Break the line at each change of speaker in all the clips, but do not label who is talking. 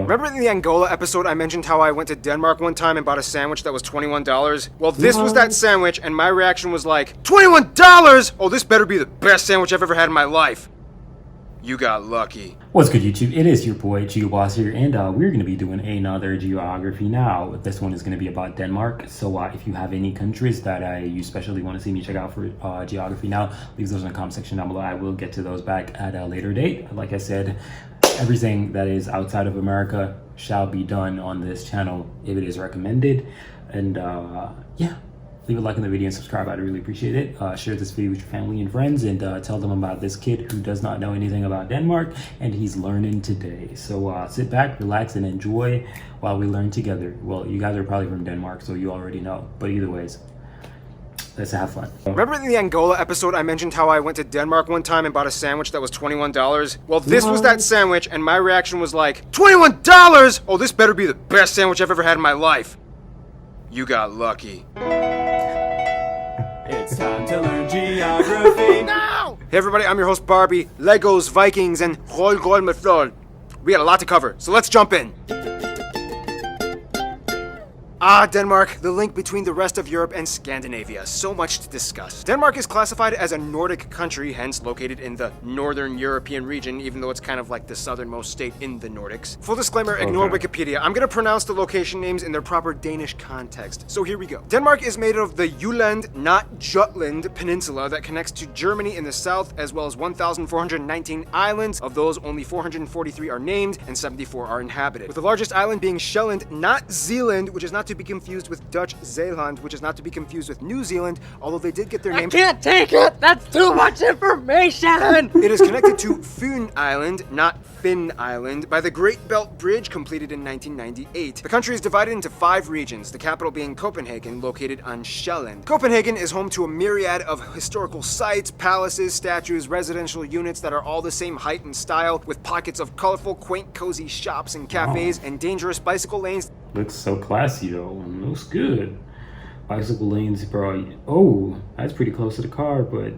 Remember in the Angola episode I mentioned how I went to Denmark one time and bought a sandwich that was $21? Well, this was that sandwich, and my reaction was like, $21?! Oh, this better be the best sandwich I've ever had in my life. You got lucky.
What's good, YouTube? It is your boy GeoBoss here, and we're going to be doing another geography now. This one is going to be about Denmark. So if you have any countries that you especially want to see me check out for geography now, leave those in the comment section down below. I will get to those back at a later date. Like I said, everything that is outside of America shall be done on this channel if it is recommended. And yeah. Leave a like on the video and subscribe. I'd really appreciate it. Share this video with your family and friends, and tell them about this kid who does not know anything about Denmark, and he's learning today. So sit back, relax, and enjoy while we learn together. Well, you guys are probably from Denmark, so you already know. But either ways, let's have fun.
Remember in the Angola episode I mentioned how I went to Denmark one time and bought a sandwich that was $21? Well, this was that sandwich, and my reaction was like, $21?! Oh, this better be the best sandwich I've ever had in my life. You got lucky.
It's time to learn geography now!
Hey everybody, I'm your host Barbie, Legos, Vikings, and Roll Method. We got a lot to cover, so let's jump in. Denmark, the link between the rest of Europe and Scandinavia. So much to discuss. Denmark is classified as a Nordic country, hence located in the Northern European region, even though it's kind of like the southernmost state in the Nordics. Full disclaimer, ignore Wikipedia. I'm gonna pronounce the location names in their proper Danish context. So here we go. Denmark is made of the Jutland, not Jutland, peninsula that connects to Germany in the south, as well as 1,419 islands. Of those, only 443 are named, and 74 are inhabited. With the largest island being Sjælland, not Zealand, which is not to be confused with Dutch Zeeland, which is not to be confused with New Zealand, although they did get their name.
I can't take it! That's too much information!
It is connected to Fyn Island, not Finn Island, by the Great Belt Bridge completed in 1998. The country is divided into 5 regions, the capital being Copenhagen, located on Sjælland. Copenhagen is home to a myriad of historical sites, palaces, statues, residential units that are all the same height and style, with pockets of colorful, quaint, cozy shops and cafes, and dangerous bicycle lanes.
Looks so classy though, and looks good. Bicycle lanes, bro. Oh, that's pretty close to the car, but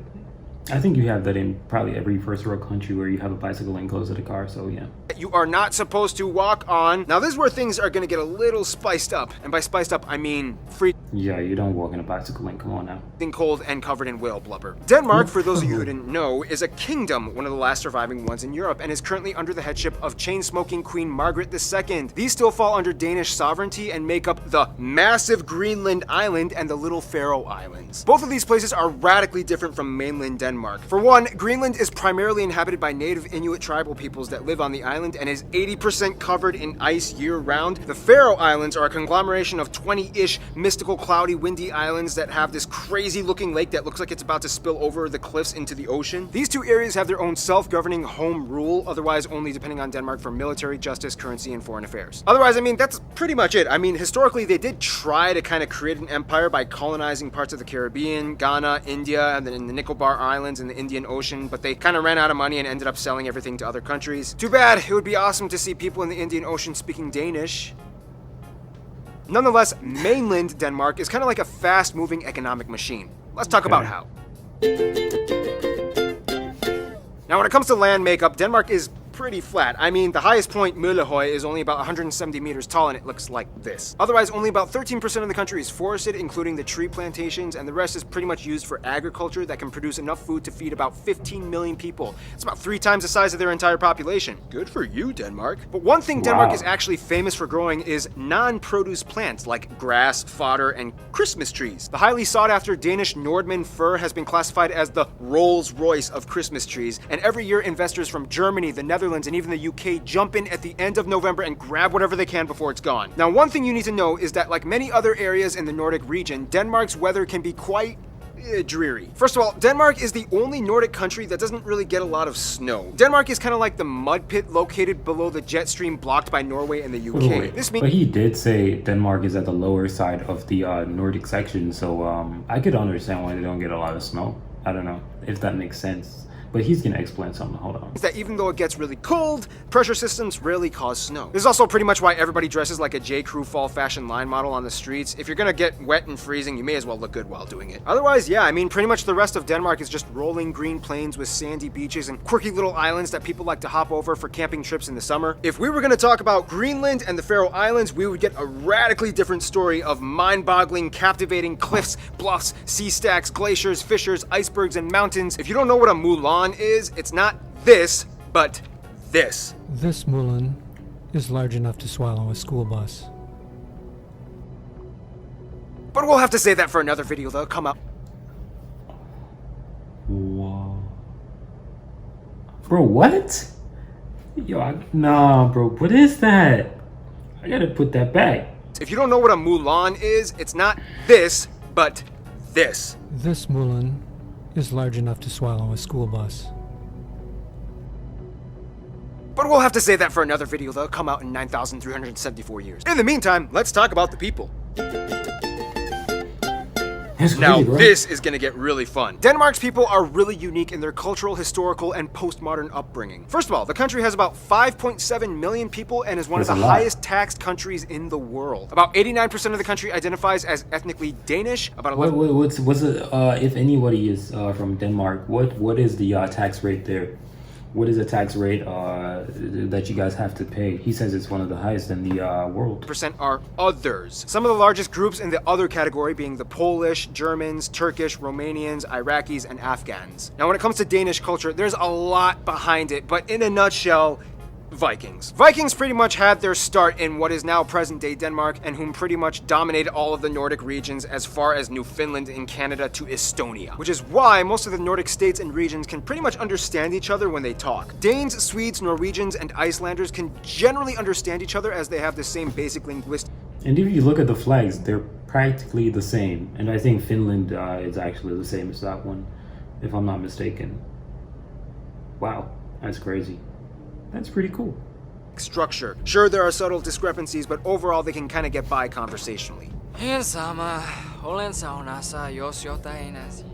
I think you have that in probably every first world country where you have a bicycle lane close to the car, so yeah.
You are not supposed to walk on. Now this is where things are gonna get a little spiced up. And by spiced up, I mean freezing
Yeah, you don't walk in a bicycle lane, come on now.
cold and covered in whale blubber. Denmark, for those of you who didn't know, is a kingdom, one of the last surviving ones in Europe, and is currently under the headship of chain-smoking Queen Margaret II. These still fall under Danish sovereignty and make up the massive Greenland Island and the little Faroe Islands. Both of these places are radically different from mainland Denmark. For one, Greenland is primarily inhabited by native Inuit tribal peoples that live on the island and is 80% covered in ice year-round. The Faroe Islands are a conglomeration of 20-ish mystical, cloudy, windy islands that have this crazy-looking lake that looks like it's about to spill over the cliffs into the ocean. These two areas have their own self-governing home rule, otherwise only depending on Denmark for military, justice, currency, and foreign affairs. Otherwise, I mean, that's pretty much it. I mean, historically, they did try to kind of create an empire by colonizing parts of the Caribbean, Ghana, India, and then in the Nicobar Islands and the Indian Ocean, but they kind of ran out of money and ended up selling everything to other countries. Too bad. It would be awesome to see people in the Indian Ocean speaking Danish. Nonetheless, mainland Denmark is kind of like a fast-moving economic machine. Let's talk about how. Now, when it comes to land makeup, Denmark is pretty flat. I mean, the highest point, Møllehøj, is only about 170 meters tall, and it looks like this. Otherwise, only about 13% of the country is forested, including the tree plantations, and the rest is pretty much used for agriculture that can produce enough food to feed about 15 million people. It's about 3 times the size of their entire population. Good for you, Denmark. But one thing Denmark is actually famous for growing is non-produce plants like grass, fodder, and Christmas trees. The highly sought-after Danish Nordmann fir has been classified as the Rolls-Royce of Christmas trees, and every year investors from Germany, the Netherlands, and even the UK jump in at the end of November and grab whatever they can before it's gone. Now, one thing you need to know is that like many other areas in the Nordic region, Denmark's weather can be quite dreary. First of all, Denmark is the only Nordic country that doesn't really get a lot of snow. Denmark is kind of like the mud pit located below the jet stream blocked by Norway and the UK.
But he did say Denmark is at the lower side of the Nordic section, so I could understand why they don't get a lot of snow. I don't know if that makes sense. but he's gonna explain something. Hold on.
is that even though it gets really cold, pressure systems rarely cause snow. This is also pretty much why everybody dresses like a J. Crew fall fashion line model on the streets. If you're gonna get wet and freezing, you may as well look good while doing it. Otherwise, yeah, I mean, pretty much the rest of Denmark is just rolling green plains with sandy beaches and quirky little islands that people like to hop over for camping trips in the summer. If we were gonna talk about Greenland and the Faroe Islands, we would get a radically different story of mind-boggling, captivating cliffs, bluffs, sea stacks, glaciers, fissures, icebergs, and mountains. If you don't know what a Mulan is, it's not this, but this.
This Mulan is large enough to swallow a school bus.
But we'll have to save that for another video that'll come out.
Whoa. Bro, what? Yo, nah, bro, what is that? I gotta put that back.
If you don't know what a Mulan is, it's not this, but this.
This Mulan is large enough to swallow a school bus.
But we'll have to save that for another video that'll come out in 9,374 years. In the meantime, let's talk about the people.
That's
Now,
crazy, bro.
this is gonna get really fun. Denmark's people are really unique in their cultural, historical, and postmodern upbringing. First of all, the country has about 5.7 million people and is one of
That's
the
a lot.
highest taxed countries in the world. About 89% of the country identifies as ethnically Danish. About 11
What's it? If anybody is from Denmark, what is the tax rate there? What is the tax rate that you guys have to pay? He says it's one of the highest in the world.
percent are others. Some of the largest groups in the other category being the Polish, Germans, Turkish, Romanians, Iraqis, and Afghans. Now, when it comes to Danish culture, there's a lot behind it, but in a nutshell, Vikings. Vikings pretty much had their start in what is now present-day Denmark and whom pretty much dominated all of the Nordic regions as far as Newfoundland in Canada to Estonia, which is why most of the Nordic states and regions can pretty much understand each other when they talk. Danes, Swedes, Norwegians, and Icelanders can generally understand each other as they have the same basic linguistic.
And if you look at the flags, they're practically the same. And I think Finland is actually the same as that one, if I'm not mistaken. Wow, that's crazy. That's pretty cool.
Structure. Sure, there are subtle discrepancies, but overall they can kind of get by conversationally.
Ihan sama. Olen saunassa, jos jotain asia.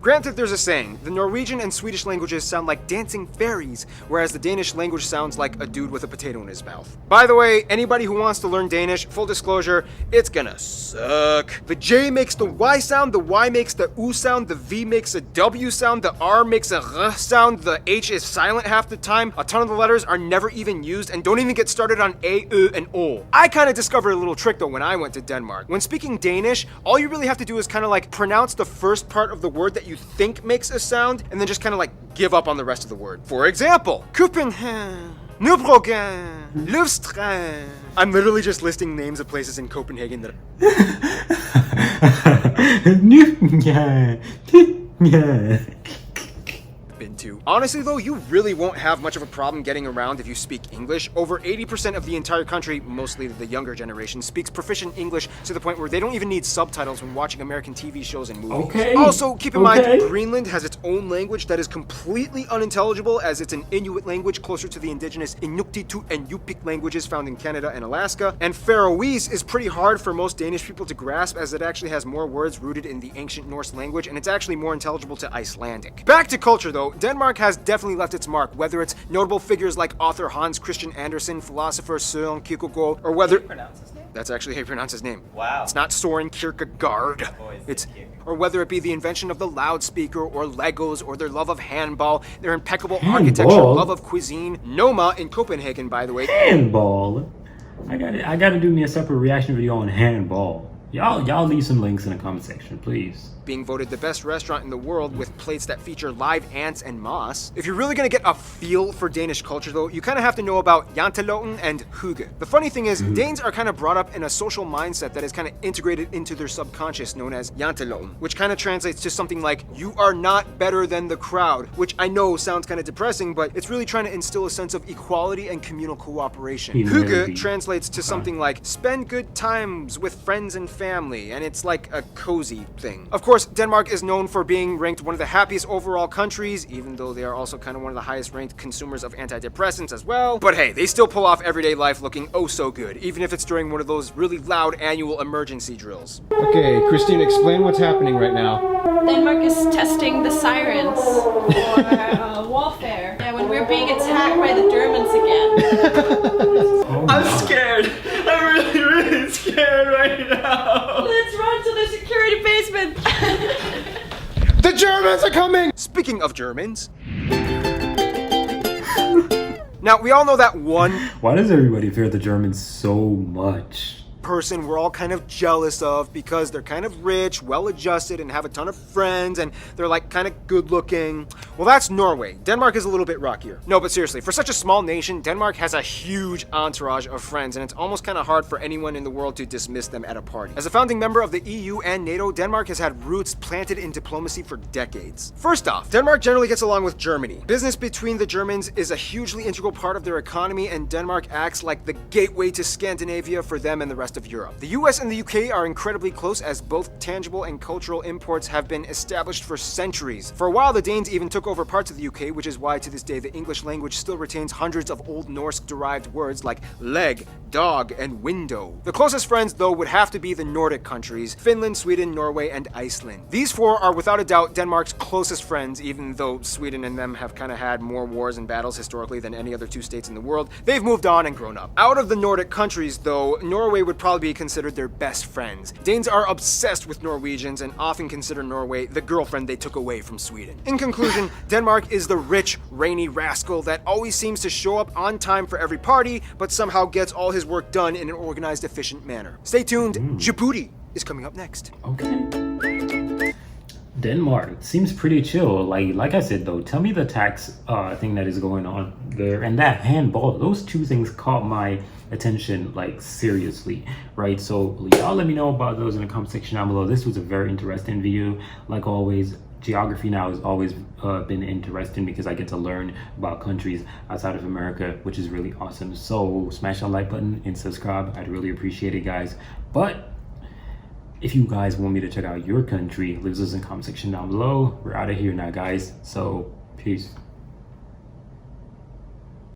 Granted, there's a saying, the Norwegian and Swedish languages sound like dancing fairies, whereas the Danish language sounds like a dude with a potato in his mouth. By the way, anybody who wants to learn Danish, full disclosure, it's gonna suck. The J makes the Y sound, the Y makes the U sound, the V makes a W sound, the R makes a R sound, the H is silent half the time, a ton of the letters are never even used, and don't even get started on A, U, and O. I kind of discovered a little trick though when I went to Denmark. When speaking Danish, all you really have to do is kind of like pronounce the first part of the word that you think makes a sound, and then just kind of like give up on the rest of the word. For example, Copenhagen, Nybrogen, Løvstrand. I'm literally just listing names of places in Copenhagen that been to. Honestly though, you really won't have much of a problem getting around if you speak English. Over 80% of the entire country, mostly the younger generation, speaks proficient English to the point where they don't even need subtitles when watching American TV shows and movies.
Okay.
Also, keep in mind,
Okay.
Greenland has its own language that is completely unintelligible as it's an Inuit language closer to the indigenous Inuktitut and Yupik languages found in Canada and Alaska. And Faroese is pretty hard for most Danish people to grasp as it actually has more words rooted in the ancient Norse language and it's actually more intelligible to Icelandic. Back to culture though, Denmark has definitely left its mark, whether it's notable figures like author Hans Christian Andersen, philosopher Søren Kierkegaard, or whether...
Pronounce his name?
That's actually how you pronounce his name.
Wow.
It's not Soren Kierkegaard. It's or whether it be the invention of the loudspeaker or Legos or their love of handball, their impeccable architecture,
Handball?
love of cuisine. Noma in Copenhagen, by the way.
Handball. I gotta do me a separate reaction video on handball. Y'all leave some links in the comment section, please.
Being voted the best restaurant in the world with plates that feature live ants and moss. If you're really gonna get a feel for Danish culture though, you kind of have to know about janteloven and hygge. The funny thing is, Danes are kind of brought up in a social mindset that is kind of integrated into their subconscious known as janteloven, which kind of translates to something like, you are not better than the crowd, which I know sounds kind of depressing, but it's really trying to instill a sense of equality and communal cooperation.
Humility.
Hygge translates to something like, spend good times with friends and family, and it's like a cozy thing. Of course, course, Denmark is known for being ranked one of the happiest overall countries, even though they are also kind of one of the highest ranked consumers of antidepressants as well. But hey, they still pull off everyday life looking oh so good, even if it's during one of those really loud annual emergency drills.
Okay, Christine, explain what's happening right now.
Denmark is testing the sirens for warfare. Yeah, when we're being attacked by the Germans again.
I'm scared. I'm really scared right now.
Let's run to the security basement.
The Germans are coming!
Speaking of Germans. Now, we all know that one
Why does everybody fear the Germans so much?
person we're all kind of jealous of because they're kind of rich, well-adjusted, and have a ton of friends, and they're like kind of good-looking. Well, that's Norway. Denmark is a little bit rockier. No, but seriously, for such a small nation, Denmark has a huge entourage of friends, and it's almost kind of hard for anyone in the world to dismiss them at a party. As a founding member of the EU and NATO, Denmark has had roots planted in diplomacy for decades. First off, Denmark generally gets along with Germany. Business between the Germans is a hugely integral part of their economy, and Denmark acts like the gateway to Scandinavia for them and the rest of Europe. The US and the UK are incredibly close, as both tangible and cultural imports have been established for centuries. For a while, the Danes even took over parts of the UK, which is why to this day the English language still retains hundreds of Old Norse-derived words like leg, dog, and window. The closest friends, though, would have to be the Nordic countries: Finland, Sweden, Norway, and Iceland. These four are without a doubt Denmark's closest friends, even though Sweden and them have kind of had more wars and battles historically than any other two states in the world. They've moved on and grown up. Out of the Nordic countries, though, Norway would probably be considered their best friends. Danes are obsessed with Norwegians and often consider Norway the girlfriend they took away from Sweden. In conclusion, Denmark is the rich, rainy rascal that always seems to show up on time for every party, but somehow gets all his work done in an organized, efficient manner. Stay tuned, Djibouti is coming up next.
Okay. Denmark seems pretty chill. Like I said though, tell me the tax thing that is going on there and that handball. Those two things caught my attention, like, seriously, right? So y'all let me know about those in the comment section down below. This was a very interesting video. Like always, geography now has always been interesting because I get to learn about countries outside of America, which is really awesome. So smash that like button and subscribe. I'd really appreciate it, guys. But if you guys want me to check out your country, leave those in the comment section down below. We're out of here now, guys. So peace.